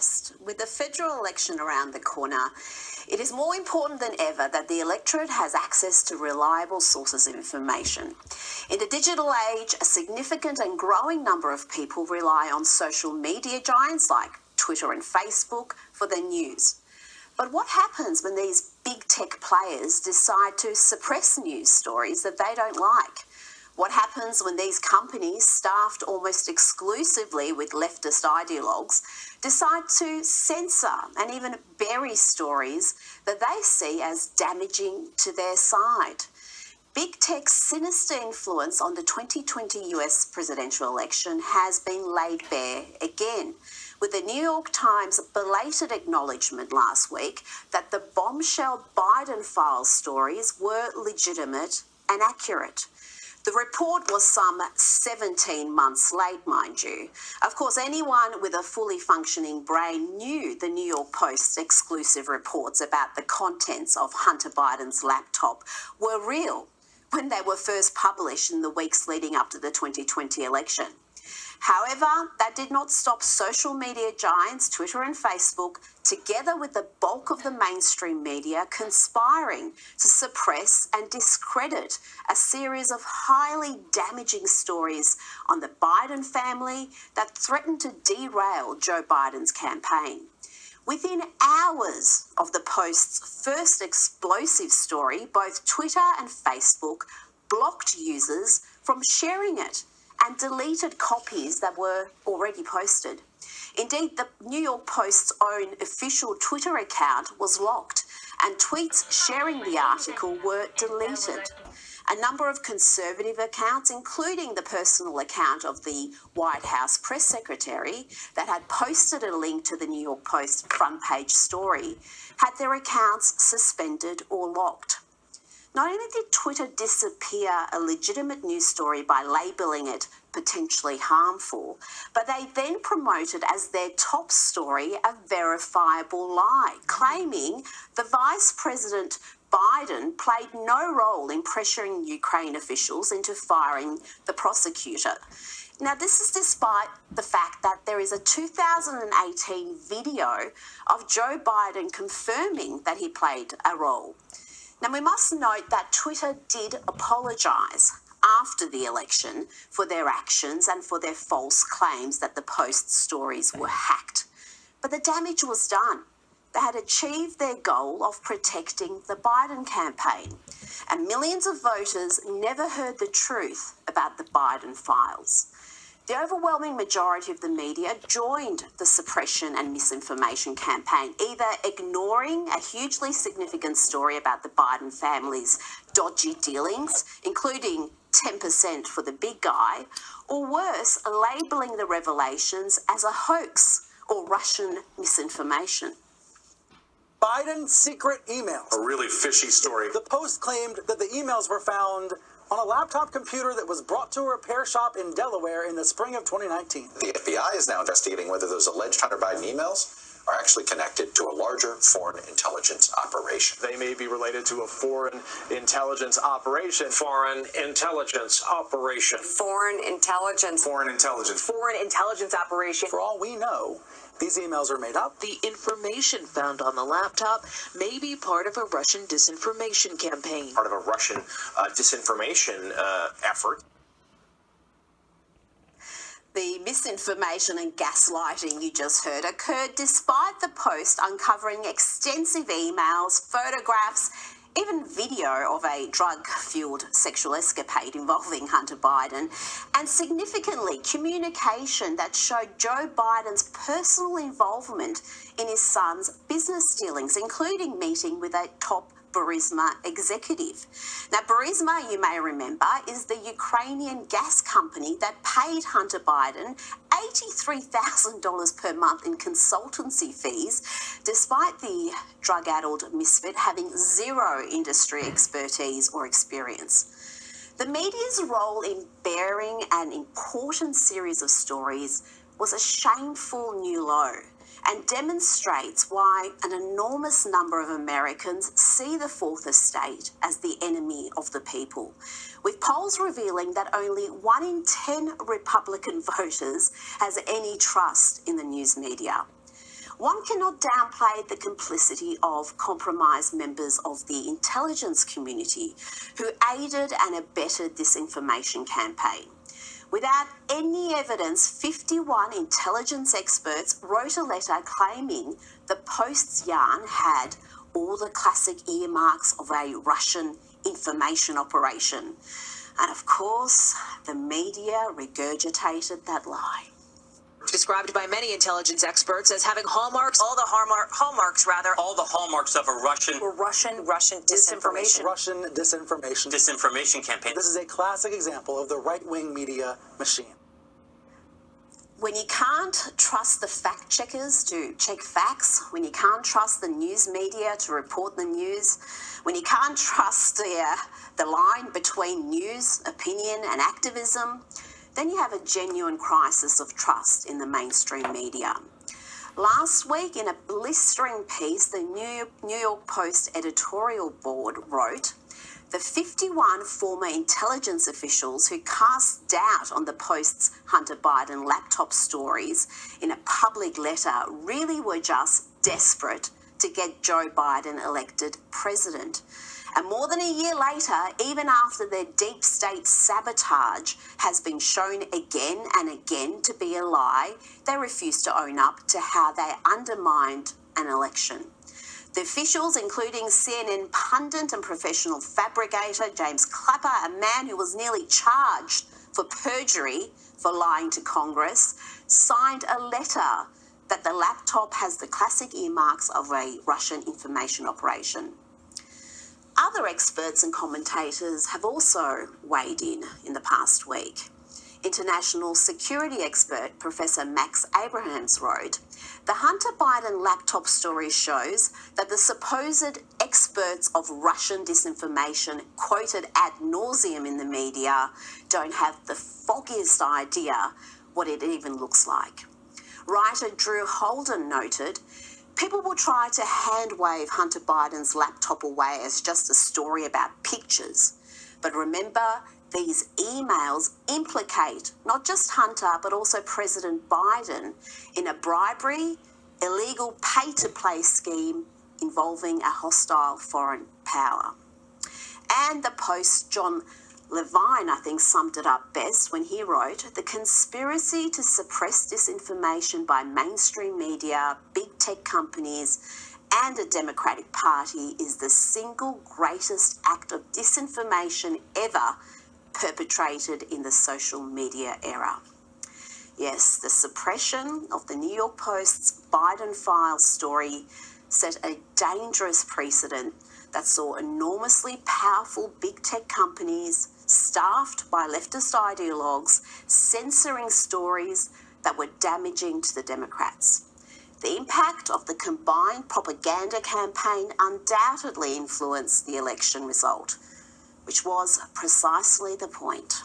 first. With the federal election around the corner, it is more important than ever that the electorate has access to reliable sources of information. In the digital age, a significant and growing number of people rely on social media giants like Twitter and Facebook for their news. But what happens when these big tech players decide to suppress news stories that they don't like? What happens when these companies, staffed almost exclusively with leftist ideologues, decide to censor and even bury stories that they see as damaging to their side? Big tech's sinister influence on the 2020 US presidential election has been laid bare again, with the New York Times' belated acknowledgement last week that the bombshell Biden files stories were legitimate and accurate. The report was some 17 months late, mind you. Of course, anyone with a fully functioning brain knew the New York Post's exclusive reports about the contents of Hunter Biden's laptop were real when they were first published in the weeks leading up to the 2020 election. However, that did not stop social media giants, Twitter and Facebook, together with the bulk of the mainstream media, conspiring to suppress and discredit a series of highly damaging stories on the Biden family that threatened to derail Joe Biden's campaign. Within hours of the Post's first explosive story, both Twitter and Facebook blocked users from sharing it and deleted copies that were already posted. Indeed, the New York Post's own official Twitter account was locked, and tweets sharing the article were deleted. A number of conservative accounts, including the personal account of the White House press secretary that had posted a link to the New York Post front page story, had their accounts suspended or locked. Not only did Twitter disappear a legitimate news story by labelling it potentially harmful, but they then promoted as their top story a verifiable lie, claiming the Vice President Biden played no role in pressuring Ukraine officials into firing the prosecutor. Now, this is despite the fact that there is a 2018 video of Joe Biden confirming that he played a role. Now, we must note that Twitter did apologise after the election for their actions and for their false claims that the Post's stories were hacked. But the damage was done. They had achieved their goal of protecting the Biden campaign, and millions of voters never heard the truth about the Biden files. The overwhelming majority of the media joined the suppression and misinformation campaign, either ignoring a hugely significant story about the Biden family's dodgy dealings, including 10% for the big guy, or worse, labelling the revelations as a hoax or Russian misinformation. Biden's secret emails. A really fishy story. The Post claimed that the emails were found on a laptop computer that was brought to a repair shop in Delaware in the spring of 2019. The FBI is now investigating whether those alleged Hunter Biden emails are actually connected to a larger foreign intelligence operation. They may be related to a foreign intelligence operation. Foreign intelligence operation. Foreign intelligence. Foreign intelligence. Foreign intelligence operation. For all we know, these emails are made up. The information found on the laptop may be part of a Russian disinformation campaign. Part of a Russian disinformation effort. The misinformation and gaslighting you just heard occurred despite the Post uncovering extensive emails, photographs, even video of a drug-fueled sexual escapade involving Hunter Biden, and significantly, communication that showed Joe Biden's personal involvement in his son's business dealings, including meeting with a top Burisma executive. Now, Burisma, you may remember, is the Ukrainian gas company that paid Hunter Biden $83,000 per month in consultancy fees, despite the drug-addled misfit having zero industry expertise or experience. The media's role in bearing an important series of stories was a shameful new low, and demonstrates why an enormous number of Americans see the Fourth Estate as the enemy of the people, with polls revealing that only 1 in 10 Republican voters has any trust in the news media. One cannot downplay the complicity of compromised members of the intelligence community who aided and abetted this information campaign. Without any evidence, 51 intelligence experts wrote a letter claiming the Post's yarn had all the classic earmarks of a Russian information operation. And of course, the media regurgitated that lie. Described by many intelligence experts as having hallmarks, all the hallmarks of a Russian disinformation. Russian disinformation campaign. This is a classic example of the right-wing media machine. When you can't trust the fact checkers to check facts, when you can't trust the news media to report the news, when you can't trust the line between news, opinion and activism, then you have a genuine crisis of trust in the mainstream media. Last week, in a blistering piece, the New York Post editorial board wrote, the 51 former intelligence officials who cast doubt on the Post's Hunter Biden laptop stories in a public letter really were just desperate to get Joe Biden elected president. And more than a year later, even after their deep state sabotage has been shown again and again to be a lie, they refuse to own up to how they undermined an election. The officials, including CNN pundit and professional fabricator James Clapper, a man who was nearly charged for perjury for lying to Congress, signed a letter that the laptop has the classic earmarks of a Russian information operation. Other experts and commentators have also weighed in the past week. International security expert Professor Max Abrahams wrote, the Hunter Biden laptop story shows that the supposed experts of Russian disinformation quoted ad nauseum in the media don't have the foggiest idea what it even looks like. Writer Drew Holden noted, people will try to hand-wave Hunter Biden's laptop away as just a story about pictures. But remember, these emails implicate not just Hunter, but also President Biden in a bribery, illegal pay-to-play scheme involving a hostile foreign power. And the Post's John Levine, I think, summed it up best when he wrote, the conspiracy to suppress disinformation by mainstream media, big tech companies, and a Democratic Party is the single greatest act of disinformation ever perpetrated in the social media era. Yes, the suppression of the New York Post's Biden files story set a dangerous precedent that saw enormously powerful big tech companies staffed by leftist ideologues censoring stories that were damaging to the Democrats. The impact of the combined propaganda campaign undoubtedly influenced the election result, which was precisely the point.